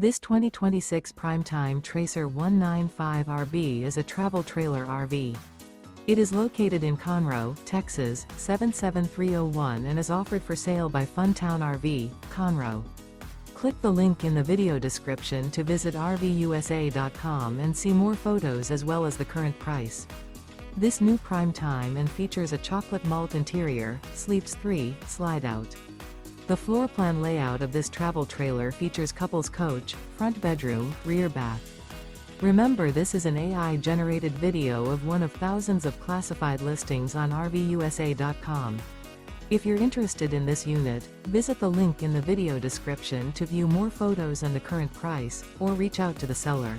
This 2026 Primetime Tracer 195RB is a travel trailer RV. It is located in Conroe, Texas, 77301 and is offered for sale by Funtown RV, Conroe. Click the link in the video description to visit RVUSA.com and see more photos as well as the current price. This new Primetime and features a chocolate malt interior, sleeps 3, Slideout. The floor plan layout of this travel trailer features couples coach, front bedroom, rear bath. Remember, this is an AI-generated video of one of thousands of classified listings on RVUSA.com. If you're interested in this unit, visit the link in the video description to view more photos and the current price, or reach out to the seller.